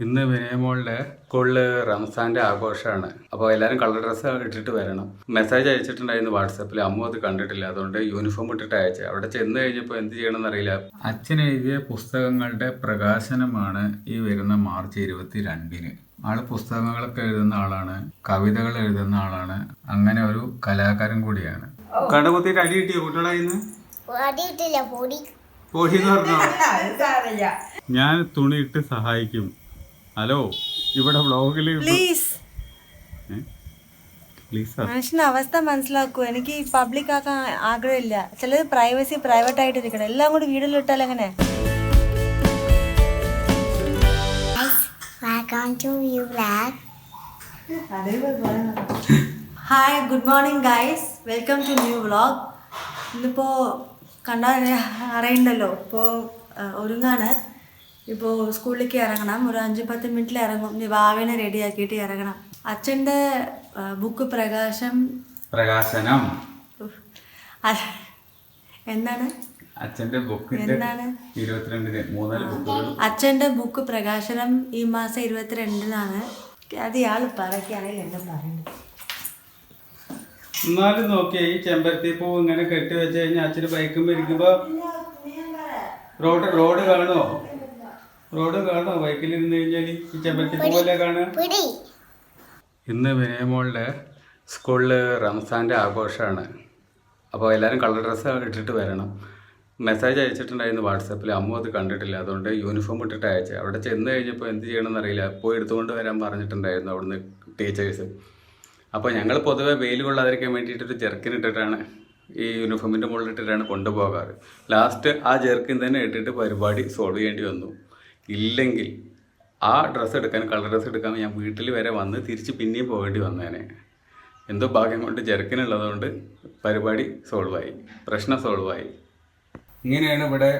ഇന്ന് വിനയമോളുടെ സ്കൂളിൽ റംസാന്റെ ആഘോഷമാണ്. അപ്പോൾ എല്ലാവരും കളർ ഡ്രസ്സ് ഇട്ടിട്ട് വരണം. മെസ്സേജ് അയച്ചിട്ടുണ്ടായിരുന്നു വാട്സപ്പിൽ. അമ്മ അത് കണ്ടിട്ടില്ല, അതുകൊണ്ട് യൂണിഫോം ഇട്ടിട്ട് അയച്ചു. അവിടെ ചെന്ന് കഴിഞ്ഞപ്പോൾ എന്ത് ചെയ്യണമെന്ന് അറിയില്ല. അച്ഛൻ എഴുതിയ പുസ്തകങ്ങളുടെ പ്രകാശനമാണ് ഈ വരുന്ന മാർച്ച് 22-ന്. ആള് പുസ്തകങ്ങളൊക്കെ എഴുതുന്ന ആളാണ്, കവിതകൾ എഴുതുന്ന ആളാണ്, അങ്ങനെ ഒരു കലാകാരൻ കൂടിയാണ്. കടകുത്തിയിട്ട് അടി കിട്ടിയോ കുട്ടികളായിന്ന്? പൊടിന്ന് പറഞ്ഞോ? ഞാൻ തുണിയിട്ട് സഹായിക്കും. ഹലോ, ഇവിടെ വ്ളോഗില് മനുഷ്യന്റെ അവസ്ഥ മനസ്സിലാക്കൂ. എനിക്ക് പബ്ലിക് ആക്കാൻ ആഗ്രഹമില്ല. ചിലത് പ്രൈവസി പ്രൈവറ്റ് ആയിട്ട് ഇരിക്കണം. എല്ലാം കൂടി വീട്ടിലിട്ടാൽ എങ്ങനെ? Hi, good morning guys, welcome to new vlog. ഇന്നിപ്പോൾ കണ്ടാൽ അറിയണ്ടല്ലോ. ഇപ്പോൾ ഒരുങ്ങാണ്. ഇപ്പോൾ സ്കൂളിലേക്ക് ഇറങ്ങണം. ഒരു 5-10 മിനിറ്റിൽ ഇറങ്ങും. വാവിനെ റെഡിയാക്കിയിട്ട് ഇറങ്ങണം. അച്ഛൻ്റെ ബുക്ക് പ്രകാശനം എന്താണ്? അച്ഛൻ്റെ ബുക്ക് പ്രകാശനം ഈ മാസം 22-നാണ്. അത് ഇയാൾ പറയ്ക്കുകയാണെങ്കിൽ എന്താ പറയുന്നത്? എന്നാലും നോക്കിയേ, ഈ ചെമ്പരത്തി പൂ ഇങ്ങനെ കെട്ടി വെച്ച് കഴിഞ്ഞാൽ അച്ഛന് ബൈക്കുമ്പോൾ ഇരിക്കുമ്പോ റോഡ് കാണുമോ? ബൈക്കിൽ ഇരുന്ന് കഴിഞ്ഞാൽ ഈ ചെമ്പരത്തി പൂവല്ലേ കാണുക. ഇന്ന് വിനയമോളുടെ സ്കൂളിൽ റംസാന്റെ ആഘോഷമാണ്. അപ്പോൾ എല്ലാവരും കളർ ഡ്രസ്സ് ഇട്ടിട്ട് വരണം. മെസ്സേജ് അയച്ചിട്ടുണ്ടായിരുന്നു വാട്സപ്പിൽ. അമ്മ അത് കണ്ടിട്ടില്ല, അതുകൊണ്ട് യൂണിഫോം ഇട്ടിട്ട് അയച്ചു. അവിടെ ചെന്ന് കഴിഞ്ഞപ്പോൾ എന്ത് ചെയ്യണമെന്ന് അറിയില്ല. പോയി എടുത്തുകൊണ്ട് വരാൻ പറഞ്ഞിട്ടുണ്ടായിരുന്നു അവിടുന്ന് ടീച്ചേഴ്സ്. അപ്പോൾ ഞങ്ങൾ പൊതുവെ വെയിൽ കൊള്ളാതിരിക്കാൻ വേണ്ടിയിട്ടൊരു ജെർക്കിൻ ഇട്ടിട്ടാണ്, ഈ യൂണിഫോമിൻ്റെ മുകളിലിട്ടിട്ടാണ് കൊണ്ടുപോകാറ്. ലാസ്റ്റ് ആ ജെർക്കിൻ തന്നെ ഇട്ടിട്ട് പരിപാടി സോൾവ് ചെയ്യേണ്ടി വന്നു. ഇല്ലെങ്കിൽ ആ ഡ്രസ്സ് എടുക്കാൻ, കളർ ഡ്രസ്സ് എടുക്കാൻ ഞാൻ വീട്ടിൽ വരെ വന്ന് തിരിച്ച് പിന്നെയും പോകേണ്ടി വന്നേനെ. എന്തോ ഭാഗ്യം കൊണ്ട് ജെർക്കിനുള്ളതുകൊണ്ട് പരിപാടി സോൾവായി, പ്രശ്നം സോൾവായി. ഇങ്ങനെയാണ് ഇവിടെ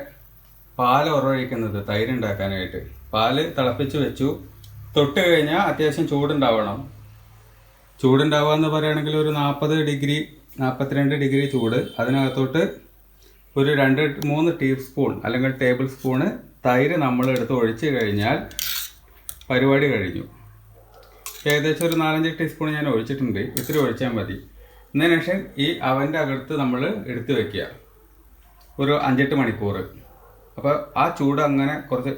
പാൽ ഉറവഴിക്കുന്നത് തൈര് ഉണ്ടാക്കാനായിട്ട്. പാല് തിളപ്പിച്ച് വെച്ചു. തൊട്ട് കഴിഞ്ഞാൽ അത്യാവശ്യം ചൂടുണ്ടാവണം. ചൂടുണ്ടാവുക എന്ന് പറയുകയാണെങ്കിൽ ഒരു 42 ഡിഗ്രി ചൂട്. അതിനകത്തോട്ട് ഒരു 2-3 ടീസ്പൂൺ അല്ലെങ്കിൽ ടേബിൾ സ്പൂണ് തൈര് നമ്മൾ എടുത്ത് ഒഴിച്ച് കഴിഞ്ഞാൽ പരിപാടി കഴിഞ്ഞു. ഏകദേശം ഒരു 4-5 ടീസ്പൂൺ ഞാൻ ഒഴിച്ചിട്ടുണ്ട്. ഇത്തിരി ഒഴിച്ചാൽ മതി. എന്നതിന് ശേഷം ഈ അവൻ്റെ അകത്ത് നമ്മൾ എടുത്ത് വെക്കുക ഒരു 5-8 മണിക്കൂർ. അപ്പോൾ ആ ചൂട് അങ്ങനെ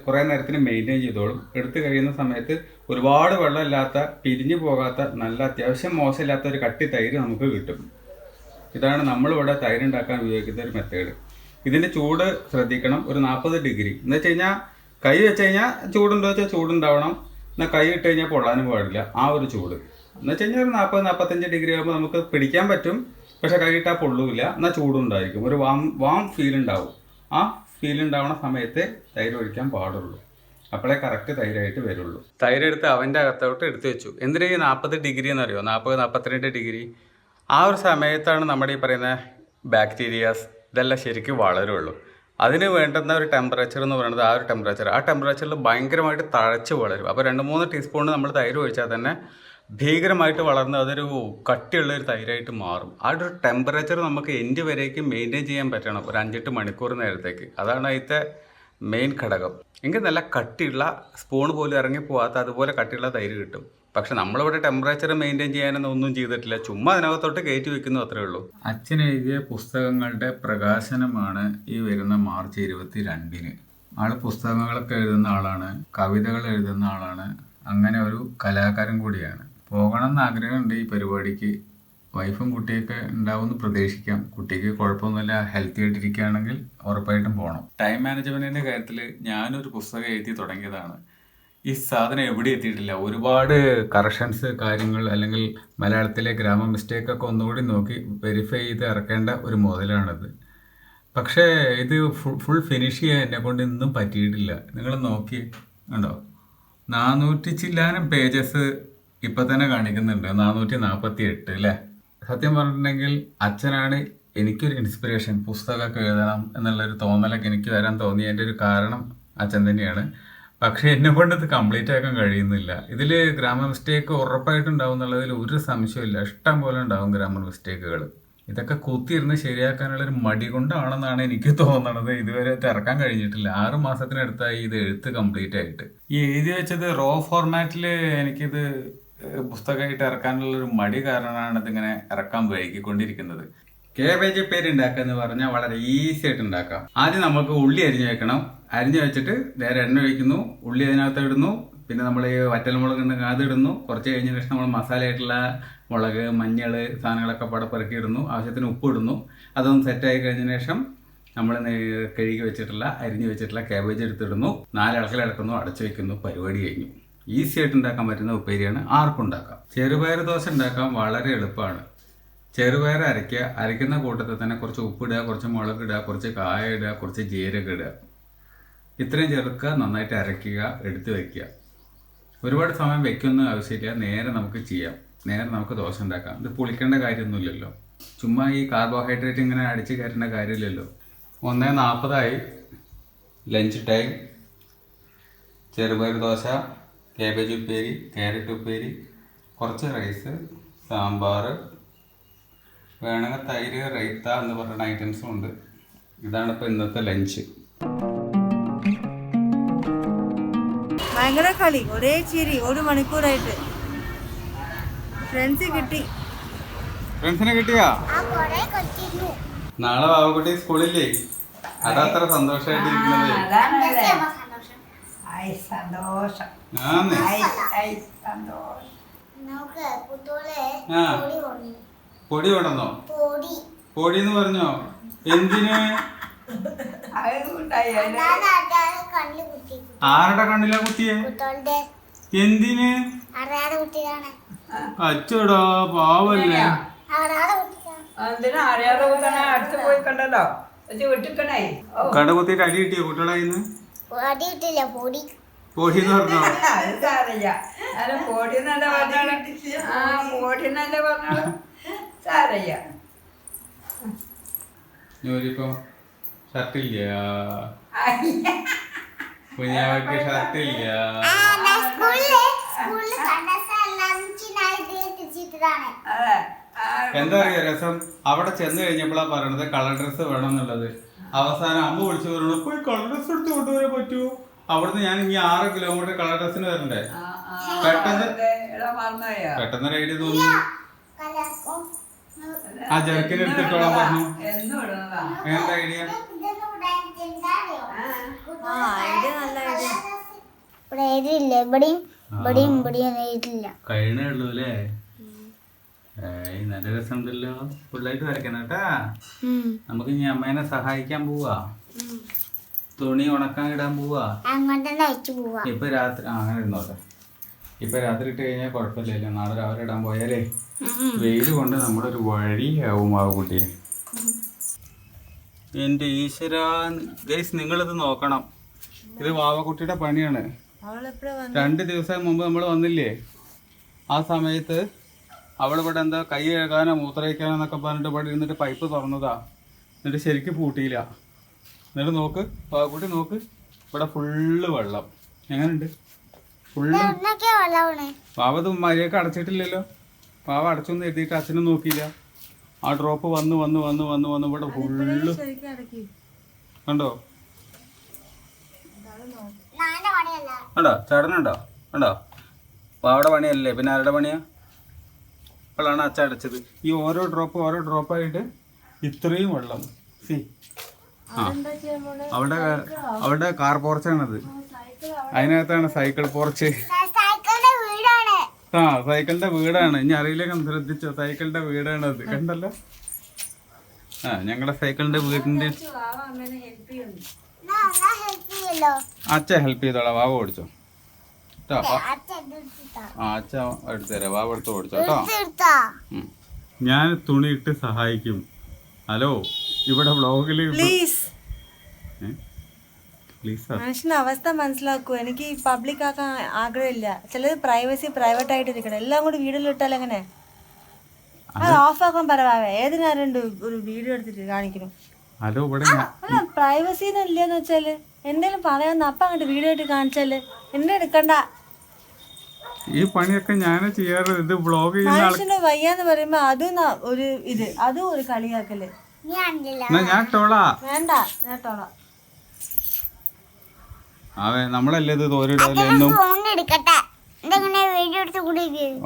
കുറേ നേരത്തിന് മെയിൻറ്റെയിൻ ചെയ്തോളും. എടുത്തു കഴിയുന്ന സമയത്ത് ഒരുപാട് വെള്ളമില്ലാത്ത, പിരിഞ്ഞു പോകാത്ത, നല്ല അത്യാവശ്യം മോശമില്ലാത്ത ഒരു കട്ടി തൈര് നമുക്ക് കിട്ടും. ഇതാണ് നമ്മളിവിടെ തൈര് ഉണ്ടാക്കാൻ ഉപയോഗിക്കുന്ന ഒരു മെത്തേഡ്. ഇതിൻ്റെ ചൂട് ശ്രദ്ധിക്കണം. ഒരു 40 ഡിഗ്രി എന്ന് വെച്ച് കഴിഞ്ഞാൽ കൈ വെച്ച് കഴിഞ്ഞാൽ ചൂടുണ്ടോ വെച്ചാൽ ചൂടുണ്ടാവണം. എന്നാൽ കൈ ഇട്ട് കഴിഞ്ഞാൽ പൊള്ളാനും പാടില്ല. ആ ഒരു ചൂട് എന്ന് വെച്ച് കഴിഞ്ഞാൽ ഒരു 40-45 ഡിഗ്രി ആകുമ്പോൾ നമുക്ക് പിടിക്കാൻ പറ്റും. പക്ഷെ കൈ ഇട്ടാൽ പൊള്ളൂല്ല. എന്നാൽ ചൂടുണ്ടായിരിക്കും. ഒരു വാം ഫീൽ ഉണ്ടാവും. ആ ഫീൽ ഉണ്ടാവുന്ന സമയത്ത് തൈര് ഒഴിക്കാൻ പാടുള്ളൂ. അപ്പോഴേ കറക്റ്റ് തൈരായിട്ട് വരുള്ളൂ. തൈരെടുത്ത് അവൻ്റെ അകത്തോട്ട് എടുത്ത് വെച്ചു. എന്തിനാ ഈ 40 ഡിഗ്രി എന്നറിയോ? 40-42 ഡിഗ്രി. ആ ഒരു സമയത്താണ് നമ്മുടെ ഈ പറയുന്ന ബാക്ടീരിയാസ് ഇതെല്ലാം ശരിക്കും വളരുള്ളൂ. അതിന് വേണ്ടുന്ന ഒരു ടെമ്പറേച്ചർ എന്ന് പറയുന്നത് ആ ടെമ്പറേച്ചറിൽ ഭയങ്കരമായിട്ട് തഴച്ച് വളരും. അപ്പോൾ 2-3 ടീസ്പൂൺ നമ്മൾ തൈര് ഒഴിച്ചാൽ തന്നെ ഭീകരമായിട്ട് വളർന്ന് അതൊരു കട്ടിയുള്ളൊരു തൈരായിട്ട് മാറും. ആ ഒരു ടെമ്പറേച്ചർ നമുക്ക് എൻഡ് വരേക്കും മെയിൻറ്റെയിൻ ചെയ്യാൻ പറ്റണം ഒരു 5-8 മണിക്കൂർ നേരത്തേക്ക്. അതാണ് അതിൻ്റെ മെയിൻ ഘടകം. എങ്കിൽ നല്ല കട്ടിയുള്ള, സ്പൂൺ പോലും ഇറങ്ങി പോകാത്ത അതുപോലെ കട്ടിയുള്ള തൈര് കിട്ടും. പക്ഷെ നമ്മളിവിടെ ടെമ്പറേച്ചർ മെയിൻറ്റെയിൻ ചെയ്യാനൊന്നും ഒന്നും ചെയ്തിട്ടില്ല. ചുമ്മാ അതിനകത്തോട്ട് കയറ്റി വെക്കുന്നു, അത്രേ ഉള്ളൂ. അച്ഛൻ എഴുതിയ പുസ്തകങ്ങളുടെ പ്രകാശനമാണ് ഈ വരുന്ന മാർച്ച് 22-ന്. ആള് പുസ്തകങ്ങളൊക്കെ എഴുതുന്ന ആളാണ്, കവിതകൾ എഴുതുന്ന ആളാണ്, അങ്ങനെ ഒരു കലാകാരൻ കൂടിയാണ്. പോകണം എന്ന് ആഗ്രഹമുണ്ട് ഈ പരിപാടിക്ക്. വൈഫും കുട്ടിയൊക്കെ ഉണ്ടാവുമെന്ന് പ്രതീക്ഷിക്കാം. കുട്ടിക്ക് കുഴപ്പമൊന്നുമില്ല, ഹെൽത്തി ആയിട്ടിരിക്കുകയാണെങ്കിൽ ഉറപ്പായിട്ടും പോകണം. ടൈം മാനേജ്മെൻറ്റിൻ്റെ കാര്യത്തിൽ ഞാനൊരു പുസ്തകം എഴുതി തുടങ്ങിയതാണ്. ഈ സാധനം എവിടെ എത്തിയിട്ടില്ല. ഒരുപാട് കറക്ഷൻസ് കാര്യങ്ങൾ, അല്ലെങ്കിൽ മലയാളത്തിലെ ഗ്രാമർ മിസ്റ്റേക്കൊക്കെ ഒന്നുകൂടി നോക്കി വെരിഫൈ ചെയ്ത് ഇറക്കേണ്ട ഒരു മുതലാണിത്. പക്ഷേ ഇത് ഫുൾ ഫിനിഷ് ചെയ്യാൻ എന്നെ കൊണ്ട് ഇന്നും പറ്റിയിട്ടില്ല. നിങ്ങൾ നോക്കി കണ്ടോ, 400 ചില്ലാനം പേജസ് ഇപ്പം തന്നെ കാണിക്കുന്നുണ്ട്. 448 അല്ലേ? സത്യം പറഞ്ഞിട്ടുണ്ടെങ്കിൽ അച്ഛനാണ് എനിക്കൊരു ഇൻസ്പിറേഷൻ. പുസ്തകമൊക്കെ എഴുതണം എന്നുള്ളൊരു തോന്നലൊക്കെ എനിക്ക് വരാൻ തോന്നിയതിൻ്റെ ഒരു കാരണം അച്ഛൻ തന്നെയാണ്. പക്ഷേ എന്നെ കൊണ്ട് ഇത് കംപ്ലീറ്റ് ആക്കാൻ കഴിയുന്നില്ല. ഇതിൽ ഗ്രാമർ മിസ്റ്റേക്ക് ഉറപ്പായിട്ടുണ്ടാവും എന്നുള്ളതിൽ ഒരു സംശയമില്ല. ഇഷ്ടം പോലെ ഉണ്ടാവും ഗ്രാമർ മിസ്റ്റേക്കുകൾ. ഇതൊക്കെ കുത്തിയിരുന്ന് ശരിയാക്കാനുള്ളൊരു മടി കൊണ്ടാണെന്നാണ് എനിക്ക് തോന്നണത്. ഇതുവരെ ഇറക്കാൻ കഴിഞ്ഞിട്ടില്ല. 6 മാസത്തിനടുത്തായി ഇത് എഴുത്ത് കംപ്ലീറ്റ് ആയിട്ട്. ഈ എഴുതി വെച്ചത് റോ ഫോർമാറ്റിൽ എനിക്കിത് പുസ്തകമായിട്ട് ഇറക്കാനുള്ളൊരു മടി കാരണമാണ് ഇതിങ്ങനെ ഇറക്കാൻ വൈകിക്കൊണ്ടിരിക്കുന്നത്. കേബേജ് ഉപ്പേരി ഉണ്ടാക്കുക എന്ന് പറഞ്ഞാൽ വളരെ ഈസി ആയിട്ട് ഉണ്ടാക്കാം. ആദ്യം നമുക്ക് ഉള്ളി അരിഞ്ഞു വെക്കണം. അരിഞ്ഞു വെച്ചിട്ട് നേരെ എണ്ണ ഒഴിക്കുന്നു, ഉള്ളി അതിനകത്ത് ഇടുന്നു, പിന്നെ നമ്മൾ ഈ വറ്റൽമുളക് ഉണ്ടെങ്കിൽ അതിടുന്നു. കുറച്ച് കഴിഞ്ഞ ശേഷം നമ്മൾ മസാലയായിട്ടുള്ള മുളക്, മഞ്ഞൾ സാധനങ്ങളൊക്കെ പട പെറുക്കി ഇടുന്നു. ആവശ്യത്തിന് ഉപ്പ് ഇടുന്നു. അതൊന്ന് സെറ്റായി കഴിഞ്ഞതിന് ശേഷം നമ്മൾ കഴുകി വെച്ചിട്ടുള്ള അരിഞ്ഞു വെച്ചിട്ടുള്ള കാബേജ് എടുത്തിടുന്നു. 4 ഇളക്കലിളക്കുന്നു, അടച്ചു വെക്കുന്നു. പരിപാടി കഴിഞ്ഞു. ഈസി ആയിട്ട് ഉണ്ടാക്കാൻ പറ്റുന്ന ഉപ്പേരിയാണ്. ആർക്കും ഉണ്ടാക്കാം. ചെറുപയർ ദോശ ഉണ്ടാക്കാൻ വളരെ എളുപ്പമാണ്. ചെറുപയർ അരയ്ക്കുന്ന കൂട്ടത്തിൽ തന്നെ കുറച്ച് ഉപ്പിടുക, കുറച്ച് മുളക് ഇടുക, കുറച്ച് കായ ഇടുക, കുറച്ച് ജീരകം ഇടുക. ഇത്രയും ചേർക്കുക, നന്നായിട്ട് അരയ്ക്കുക, എടുത്ത് വെക്കുക. ഒരുപാട് സമയം വെക്കൊന്നും ആവശ്യമില്ല. നേരെ നമുക്ക് ചെയ്യാം. നേരെ നമുക്ക് ദോശ ഉണ്ടാക്കാം. ഇത് പുളിക്കേണ്ട കാര്യമൊന്നുമില്ലല്ലോ. ചുമ്മാ ഈ കാർബോഹൈഡ്രേറ്റ് ഇങ്ങനെ അടിച്ച് കയറേണ്ട കാര്യമില്ലല്ലോ. 1:40 ലഞ്ച് ടൈം. ചെറുപയർ ദോശ, കാബേജ് ഉപ്പേരി, ക്യാരറ്റ് ഉപ്പേരി, കുറച്ച് റൈസ്, സാമ്പാർ, വേണമെങ്കിൽ തൈര്, റൈത്ത എന്ന് പറയുന്ന ഐറ്റംസും ഉണ്ട്. ഇതാണ് ഇപ്പോൾ ഇന്നത്തെ ലഞ്ച്. ഭയങ്കര കളി, ഒരേ ചിരി, 1 മണിക്കൂറായിട്ട്. ഫ്രണ്ട്സിനെ കിട്ടിയാ? നാളെ ബാബുക്കുട്ടി സ്കൂളില്ലേ? അതത്ര സന്തോഷമായിട്ടിരിക്കുന്നത്. പൊടി കൊണ്ടെന്നോ? പൊടി എന്ന് പറഞ്ഞോ? എന്തിന്? ആരുടെ കണ്ണിലാ കുത്തിയേ? എന്തിന്? അച്ചോടാ, പാവല്ലേ. കട കുത്തിയിട്ട് അടി കിട്ടിയോ കുട്ടികളായിന്ന്? പൊടി എന്ന് പറഞ്ഞോ? ജോലിപ്പോ ഷർട്ടില്ല, കുഞ്ഞാവയ്ക്ക് ഷർട്ടില്ല. എന്താ അറിയാ രസം? അവിടെ ചെന്ന് കഴിഞ്ഞപ്പോഴാ പറയണത് കളർ ഡ്രസ്സ് വേണം എന്നുള്ളത്. അവസാനം അമ്മ വിളിച്ചു പറഞ്ഞു, പോയി കളർ ഡ്രസ്സ് എടുത്ത് കൊണ്ടുവരാൻ പറ്റുമോ? അവിടുന്ന് ഞാൻ ഇനി 6 കിലോമീറ്റർ കളർ ഡ്രസ്സിന് വരണ്ടേ? പെട്ടെന്ന് ഒരു ഐഡിയ തോന്നി. ആ ജർക്കിന് എടുത്തിട്ടോളാൻ പറഞ്ഞു. എന്താ ഐഡിയ? കഴിഞ്ഞേ ഉള്ളൂ അല്ലേ? നല്ല രസമുണ്ടല്ലോ. ഫുള്ളായിട്ട് വരയ്ക്കണം കേട്ടാ. നമുക്ക് ഇനി അമ്മേനെ സഹായിക്കാൻ പോവാ. തുണി ഉണക്കാൻ ഇടാൻ പോവാ. ഇപ്പൊ രാത്രി അങ്ങനെ ഇരുന്നോട്ടെ. ഇപ്പൊ രാത്രി ഇട്ട് കഴിഞ്ഞാൽ കുഴപ്പമില്ലല്ലോ. നാളെ രാവിലെ ഇടാൻ പോയാലേ വെയിൽ കൊണ്ട് നമ്മുടെ ഒരു വഴിയാവും ആ കുട്ടിയെ. എൻ്റെ ഈശ്വര ഗൈസ്, നിങ്ങളിത് നോക്കണം. ഇത് വാവക്കുട്ടിയുടെ പണിയാണ്. 2 ദിവസം മുമ്പ് നമ്മൾ വന്നില്ലേ? ആ സമയത്ത് അവളിവിടെ എന്താ കൈ കഴുകാനോ മൂത്രയിക്കാനോ എന്നൊക്കെ പറഞ്ഞിട്ട് ഇവിടെ ഇരുന്നിട്ട് പൈപ്പ് തുറന്നതാ. എന്നിട്ട് ശരിക്കും പൂട്ടിയില്ല. എന്നിട്ട് നോക്ക് വാവക്കുട്ടി, നോക്ക്, ഇവിടെ ഫുള്ള് വെള്ളം. എങ്ങനെയുണ്ട്? ഫുള്ള് വാവത് മര്യാദക്ക് അടച്ചിട്ടില്ലല്ലോ. വാവ അടച്ചൊന്നും എഴുതിയിട്ട് അച്ഛനും നോക്കിയില്ല. ആ ഡ്രോപ്പ് വന്ന് വന്ന് വന്ന് വന്ന് വന്ന് ഇവിടെ ഫുള്ള് കണ്ടോ? കണ്ടോ ചേട്ടനുണ്ടോ? കണ്ടോ? വാവയുടെ പണിയല്ലേ, പിന്നെ ആരുടെ പണിയാ? അപ്പോഴാണ് അച്ഛൻ അടച്ചത്. ഈ ഓരോ ഡ്രോപ്പായിട്ട് ഇത്രയും വെള്ളം. സി അവിടെ കാർ പോർച്ചാണത്. അതിനകത്താണ് സൈക്കിൾ പോർച്ച്. ആ സൈക്കിളിന്റെ വീടാണ്. ഇനി അറിയില്ലെങ്കിൽ ശ്രദ്ധിച്ചോ, സൈക്കിളിന്റെ വീടാണത്. കണ്ടല്ലോ? ആ ഞങ്ങളുടെ സൈക്കിളിന്റെ വീടിന്റെ അച്ഛൻ ഹെൽപ്പ് ചെയ്തോളാം. വാവ ഓടിച്ചോ കേട്ടോ. ആ അച്ഛൻ എടുത്തു തരാം. വാവ എടുത്ത് ഓടിച്ചോ കേട്ടോ. ഞാൻ തുണിയിട്ട് സഹായിക്കും. ഹലോ, ഇവിടെ വ്ളോഗില് മനുഷ്യന്റെ അവസ്ഥ മനസ്സിലാക്കൂ. എനിക്ക് പബ്ലിക് ആക്കാൻ ആഗ്രഹമില്ല. ചിലത് പ്രൈവറ്റ് ആയിട്ട് ഇരിക്കണം. എല്ലാം കൂടി വീഡിയോയിൽ ഇട്ടാൽ എങ്ങനെ? അത് ഓഫ് ആക്കാൻ പറയാവേ. ഏതിനാരുണ്ട് ഒരു വീഡിയോ എടുത്തിട്ട് കാണിക്കണം? അല്ല പ്രൈവസി ഇല്ലെന്ന് വെച്ചാല് എന്തെങ്കിലും പറയാന്ന് അപ്പ അങ്ങോട്ട് വീഡിയോ ആയിട്ട് കാണിച്ചാല് എന്നെ എടുക്കണ്ട. ഈ പണിയൊക്കെ ഞാൻ ചെയ്യാറ്. ഇത് വ്ളോഗ് ചെയ്യുന്ന മനുഷ്യന് വയ്യാന്ന് പറയുമ്പോ ഒരു ഇത് അതും ഒരു കളിയാക്കല്. ഞാൻ ടോളാ വേണ്ട ഞാൻ ഇട്ടോളാം. അവേ നമ്മളല്ലേ ഇത് തോരിടാൻ എന്നും.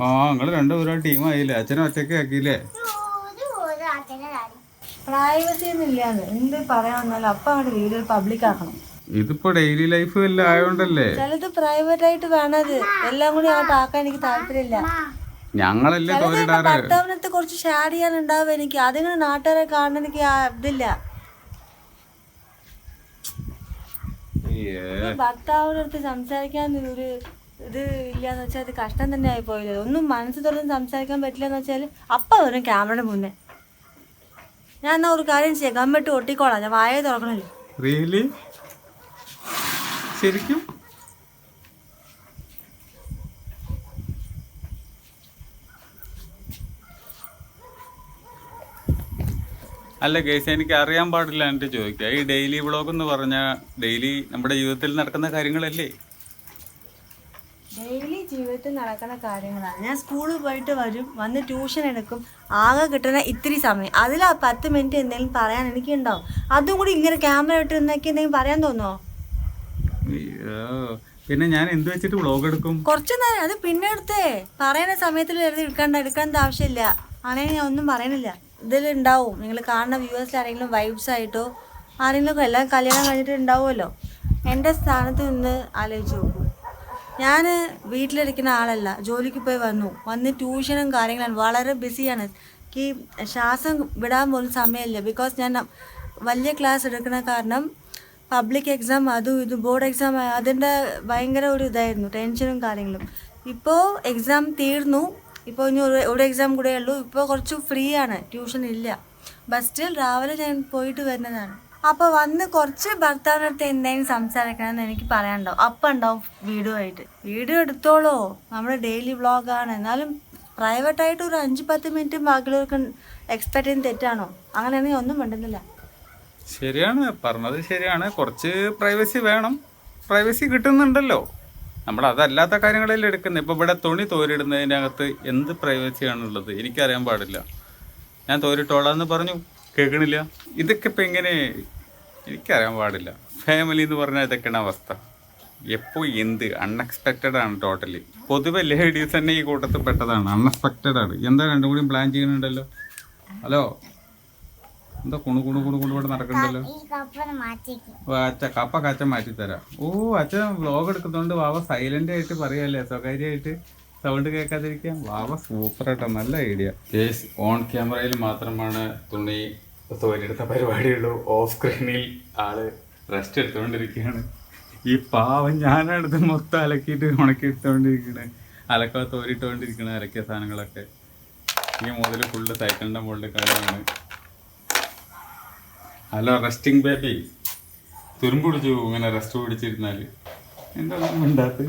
ആ നിങ്ങള് രണ്ടുപേരും ടീമായില്ലേ? അച്ഛനും ഒറ്റയ്ക്ക് ആക്കിയില്ലേ? പ്രൈവസി ഒന്നും ഇല്ലാന്ന് എന്ത് പറയാൻ വന്നാലും അപ്പൊ അങ്ങോട്ട് വീഡിയോ പബ്ലിക് ആക്കണം. ഇതിപ്പോ ഡെയിലി ലൈഫ് എല്ലാം ആയോണ്ടല്ലേ. ചിലത് പ്രൈവറ്റ് ആയിട്ട് വേണത് എല്ലാം കൂടി അങ്ങോട്ട് ആക്കാൻ എനിക്ക് താല്പര്യമില്ല. ഞങ്ങളല്ലേ തോരിടാറ്. ഭർത്താവിനത്ത് കുറച്ച് ഷെയർ ചെയ്യാനുണ്ടാവും എനിക്ക്. അതിങ്ങനെ നാട്ടുകാരെ കാണാൻ എനിക്ക് ഇതില്ല. ഭർത്താവിന്റെ അടുത്ത് സംസാരിക്കാൻ ഒരു ഇത് ഇല്ലാന്ന് വെച്ചാൽ അത് കഷ്ടം തന്നെ ആയി പോയില്ല. ഒന്നും മനസ്സ് തുറന്ന് സംസാരിക്കാൻ പറ്റില്ല എന്ന് വെച്ചാൽ അപ്പ വരും ക്യാമറയുടെ മുന്നേ. ഞാൻ എന്നാ ഒരു കാര്യം ചെയ്യാം, ഗമ്മിട്ട് ഒട്ടിക്കോളാം. ഞാൻ വായ തുറക്കണല്ലോ. റിയലി? ശരിക്കും? അല്ല ഗൈസ്, എനിക്ക് അറിയാൻ പാടില്ല എന്നിട്ട് ചോദിക്കുക. ഈ ഡെയിലി വ്ളോഗ് എന്ന് പറഞ്ഞാൽ ഡെയിലി നമ്മുടെ ജീവിതത്തിൽ നടക്കുന്ന കാര്യങ്ങളല്ലേ? ഡെയിലി ജീവിതത്തിൽ നടക്കുന്ന കാര്യങ്ങളാണ്. ഞാൻ സ്കൂളിൽ പോയിട്ട് വരും, വന്ന് ട്യൂഷൻ എടുക്കും. ആകെ കിട്ടുന്ന ഇത്തിരി സമയം, അതിൽ 10 മിനിറ്റ് എന്തെങ്കിലും പറയാൻ എനിക്കുണ്ടാവും. അതും കൂടി ഇങ്ങനെ ക്യാമറ ഇട്ട് എന്നൊക്കെ എന്തെങ്കിലും പറയാൻ തോന്നുമോ? പിന്നെ ഞാൻ എന്ത് വെച്ചിട്ട് വ്ളോഗ് എടുക്കും? കുറച്ച് നേരം അത് പിന്നെ എടുത്തേ. പറയുന്ന സമയത്തിൽ എടുക്കേണ്ട ആവശ്യമില്ല. ആണെങ്കിൽ ഞാൻ ഒന്നും പറയണില്ല. ഇതിലുണ്ടാവും നിങ്ങൾ കാണുന്ന വ്യൂവേഴ്സിൽ ആരെങ്കിലും വൈബ്സ് ആയിട്ടോ ആരെങ്കിലും എല്ലാം കല്യാണം കഴിഞ്ഞിട്ട് ഉണ്ടാവുമല്ലോ. എൻ്റെ സ്ഥാനത്ത് നിന്ന് ആലോചിച്ച് നോക്കൂ. ഞാൻ വീട്ടിലിരിക്കുന്ന ആളല്ല, ജോലിക്ക് പോയി വന്ന് ട്യൂഷനും കാര്യങ്ങളാണ്, വളരെ ബിസിയാണ്. എനിക്ക് ശ്വാസം വിടാൻ പോലും സമയമില്ല. ബിക്കോസ് ഞാൻ വലിയ ക്ലാസ് എടുക്കുന്ന കാരണം പബ്ലിക് എക്സാം അതും ഇത് ബോർഡ് എക്സാം അതിൻ്റെ ഭയങ്കര ഒരു ഇതായിരുന്നു, ടെൻഷനും കാര്യങ്ങളും. ഇപ്പോൾ എക്സാം തീർന്നു. ഇപ്പോൾ ഇനി ഒരു എക്സാം കൂടെ ഉള്ളൂ. ഇപ്പോൾ കുറച്ച് ഫ്രീ ആണ്, ട്യൂഷൻ ഇല്ല. ബസ് സ്റ്റിൽ രാവിലെ ഞാൻ പോയിട്ട് വരുന്നതാണ്. അപ്പോൾ വന്ന് കുറച്ച് ഭർത്താവിൻ്റെ അടുത്ത് എന്തെങ്കിലും സംസാരിക്കണമെന്ന് എനിക്ക് പറയാനുണ്ടാവും. അപ്പം ഉണ്ടാവും വീഡിയോ എടുത്തോളൂ. നമ്മുടെ ഡെയിലി വ്ളോഗാണ്. എന്നാലും പ്രൈവറ്റായിട്ട് ഒരു 5-10 മിനിറ്റ് ബാക്കിയുള്ളവർക്ക് എക്സ്പെക്ട് ചെയ്യുന്ന തെറ്റാണോ? അങ്ങനെയാണെങ്കിൽ ഒന്നും വേണ്ടുന്നില്ല. ശരിയാണ് പറഞ്ഞത്, ശരിയാണ്. കുറച്ച് പ്രൈവസി വേണം. പ്രൈവസി കിട്ടുന്നുണ്ടല്ലോ. നമ്മൾ അതല്ലാത്ത കാര്യങ്ങളെല്ലാം എടുക്കുന്നത്. ഇപ്പോൾ ഇവിടെ തുണി തോരിടുന്നതിനകത്ത് എന്ത് പ്രൈവസിയാണുള്ളത്? എനിക്കറിയാൻ പാടില്ല. ഞാൻ തോരിട്ടോളാന്ന് പറഞ്ഞു, കേൾക്കണില്ല. ഇതൊക്കെ ഇപ്പം എങ്ങനെ? എനിക്കറിയാൻ പാടില്ല. ഫാമിലി എന്ന് പറഞ്ഞാൽ ഇതൊക്കെയാണ് അവസ്ഥ. എപ്പോൾ എന്ത് അൺഎക്സ്പെക്റ്റഡ് ആണ് ടോട്ടലി. പൊതുവെ ലേഡീസ് തന്നെ ഈ കൂട്ടത്തിൽ പെട്ടതാണ്, അൺഎക്സ്പെക്റ്റഡ് ആണ്. എന്താ രണ്ടും കൂടി പ്ലാൻ ചെയ്യുന്നുണ്ടല്ലോ? ഹലോ, എന്താ കുണു ഇവിടെ നടക്കണ്ടല്ലോ? കപ്പ അച്ഛൻ മാറ്റിത്തരാം. ഓ, അച്ഛൻ വ്ളോഗ് എടുക്കുന്നതുകൊണ്ട് വാവ സൈലന്റ് ആയിട്ട് പറയല്ലേ, സ്വകാര്യമായിട്ട് സൗണ്ട് കേൾക്കാതിരിക്കാം. വാവ സൂപ്പർ ആയിട്ടോ, നല്ല ഐഡിയ. കേസ് ഓൺ ക്യാമറയിൽ മാത്രമാണ് തുണി തോരെടുത്ത പരിപാടിയുള്ളൂ. ഓഫ് സ്ക്രീനിൽ ആള് റെസ്റ്റ് എടുത്തുകൊണ്ടിരിക്കുകയാണ്. ഈ പാവം ഞാനടുത്ത് മൊത്തം അലക്കിയിട്ട് ഉണക്കി എടുത്തുകൊണ്ടിരിക്കണേ. തോരിട്ടുകൊണ്ടിരിക്കണേ അലക്കിയ സാധനങ്ങളൊക്കെ. ഈ മുതൽ ഫുള്ള് സൈക്കിളിൻ്റെ മുകളിൽ കളിയാണ്. ഹലോ റെസ്റ്റിംഗ് ബേബി, തുരുമ്പ് പിടിച്ചു ഇങ്ങനെ റെസ്റ്റ് പിടിച്ചിരുന്നാൽ. എന്താ ഉണ്ടാത്ത്?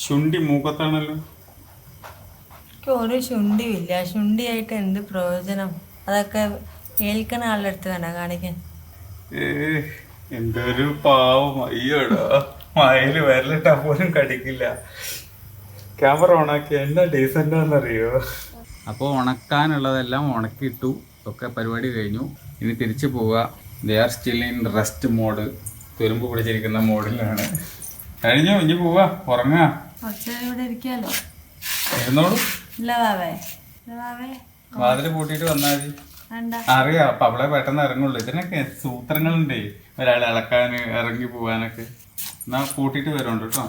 ശുണ്ടി മൂക്കത്താണല്ലോ. ഒരു ശുണ്ടിയില്ല. ശുണ്ടിയായിട്ട് എന്ത് പ്രയോജനം? അതൊക്കെ കേൾക്കണ ആളുടെ അടുത്ത് വേണ്ട കാണിക്കാൻ. എന്തൊരു പാവം. അയ്യോടോ, മയില് വരലിട്ടാ പോലും കടിക്കില്ല. ക്യാമറ ഓണാക്കി എന്നാ ഡീസൻ്റാന്നറിയോ? അപ്പോൾ ഉണക്കാനുള്ളതെല്ലാം ഉണക്കിയിട്ടു. ഒക്കെ പരിപാടി കഴിഞ്ഞു. ഇനി തിരിച്ചു പോവുക. They are still in rest mode. തുരുമ്പ് പിടിച്ചിരിക്കുന്ന മോഡിലാണ്. കഴിഞ്ഞു, ഇനി പോവാ, ഉറങ്ങാ. ഇവിടെ ഇരിക്കാലോ. ഇരുന്നോളൂ. വാതില് പൂട്ടിയിട്ട് വന്നാൽ മതി. അറിയാം, അപ്പൊ അവളെ പെട്ടെന്ന് ഇറങ്ങുള്ളൂ. ഇതിനൊക്കെ സൂത്രങ്ങളുണ്ടേ, ഒരാളെ ഇളക്കാൻ ഇറങ്ങി പോവാനൊക്കെ. എന്നാ കൂട്ടിട്ട് വരുന്നുണ്ട് കേട്ടോ.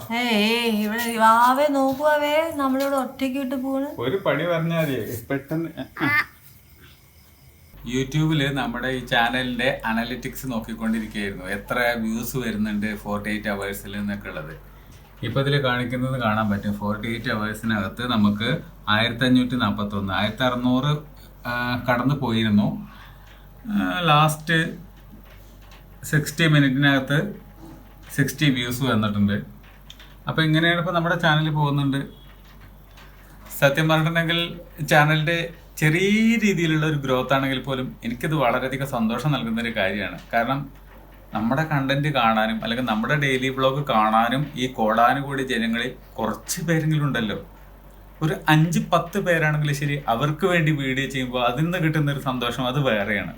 ഇവിടെ വാവേ നോക്കുവാവേ, നമ്മളിവിടെ ഒറ്റയ്ക്ക് വിട്ട് പോണ്. ഒരു പണി പറഞ്ഞാൽ മതി പെട്ടെന്ന്. യൂട്യൂബിൽ നമ്മുടെ ഈ ചാനലിൻ്റെ അനലിറ്റിക്സ് നോക്കിക്കൊണ്ടിരിക്കുകയായിരുന്നു. എത്ര വ്യൂസ് വരുന്നുണ്ട് 48 അവേഴ്സിൽ എന്നൊക്കെ ഉള്ളത്. ഇപ്പോൾ ഇതിൽ കാണിക്കുന്നത് കാണാൻ പറ്റും. 48 അവേഴ്സിനകത്ത് നമുക്ക് 1541, 1600 കടന്നു പോയിരുന്നു. ലാസ്റ്റ് 60 മിനിറ്റിനകത്ത് 60 വ്യൂസ് വന്നിട്ടുണ്ട്. അപ്പോൾ ഇങ്ങനെയാണ് ഇപ്പോൾ നമ്മുടെ ചാനൽ പോകുന്നുണ്ട്. സത്യം പറഞ്ഞിട്ടുണ്ടെങ്കിൽ ചാനലിൻ്റെ ചെറിയ രീതിയിലുള്ള ഒരു ഗ്രോത്ത് ആണെങ്കിൽ പോലും എനിക്കിത് വളരെയധികം സന്തോഷം നൽകുന്ന ഒരു കാര്യമാണ്. കാരണം നമ്മുടെ കണ്ടന്റ് കാണാനും അല്ലെങ്കിൽ നമ്മുടെ ഡെയിലി വ്ളോഗ് കാണാനും ഈ കോടാനുകൂടി ജനങ്ങളിൽ കുറച്ച് പേരെങ്കിലും ഉണ്ടല്ലോ. ഒരു 5-10 പേരാണെങ്കിലും ശരി, അവർക്ക് വേണ്ടി വീഡിയോ ചെയ്യുമ്പോൾ അതിൽ നിന്ന് കിട്ടുന്ന ഒരു സന്തോഷം അത് വേറെയാണ്.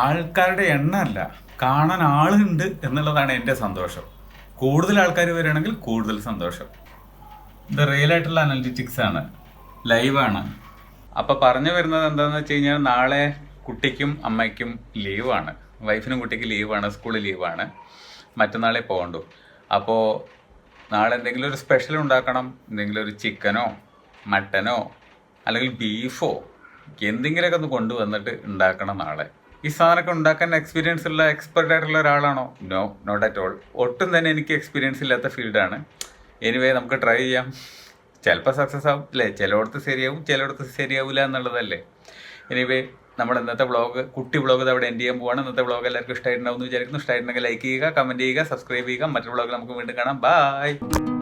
ആൾക്കാരുടെ എണ്ണമല്ല, കാണാൻ ആളുണ്ട് എന്നുള്ളതാണ് എൻ്റെ സന്തോഷം. കൂടുതൽ ആൾക്കാർ വരികയാണെങ്കിൽ കൂടുതൽ സന്തോഷം. ഇത് റിയൽ ആയിട്ടുള്ള അനലിറ്റിക്സ് ആണ്, ലൈവാണ്. അപ്പോൾ പറഞ്ഞു വരുന്നത് എന്താണെന്ന് വെച്ച് കഴിഞ്ഞാൽ, നാളെ കുട്ടിക്കും അമ്മയ്ക്കും ലീവാണ്, വൈഫിനും കുട്ടിക്ക് ലീവാണ്, സ്കൂളിൽ ലീവാണ്. മറ്റന്നാളെ പോകണ്ടു. അപ്പോൾ നാളെ എന്തെങ്കിലും ഒരു സ്പെഷ്യൽ ഉണ്ടാക്കണം. എന്തെങ്കിലും ഒരു ചിക്കനോ മട്ടനോ അല്ലെങ്കിൽ ബീഫോ എന്തെങ്കിലുമൊക്കെ ഒന്ന് കൊണ്ടുവന്നിട്ട് ഉണ്ടാക്കണം നാളെ. ഈ സാധനമൊക്കെ ഉണ്ടാക്കാൻ എക്സ്പീരിയൻസ് ഉള്ള എക്സ്പെർട്ട് ആയിട്ടുള്ള ഒരാളാണോ? No, not at all. ഒട്ടും തന്നെ എനിക്ക് എക്സ്പീരിയൻസ് ഇല്ലാത്ത ഫീൽഡാണ്. എനിവേ നമുക്ക് ട്രൈ ചെയ്യാം. ചിലപ്പോൾ സക്സസ് ആവും അല്ലേ, ചിലയിടത്ത് ശരിയാവും, ചിലയിടത്ത് ശരിയാവില്ല എന്നുള്ളതല്ലേ. എനിവേ നമ്മുടെ ഇന്നത്തെ വ്ളോഗ്, കുട്ടി വ്ളോഗ് ഇത് അവിടെ എൻഡ് ചെയ്യാൻ പോവാണ്. ഇന്നത്തെ വ്ളോഗ് എല്ലാവർക്കും ഇഷ്ടമായിട്ടുണ്ടാവും എന്ന് വിചാരിക്കുന്നു. ഇഷ്ടമായിട്ടുണ്ടെങ്കിൽ ലൈക്ക് ചെയ്യുക, കമൻറ്റ് ചെയ്യുക, സബ്സ്ക്രൈബ് ചെയ്യുക. മറ്റൊരു വ്ളോഗ് നമുക്ക് വീണ്ടും കാണാം. ബൈ.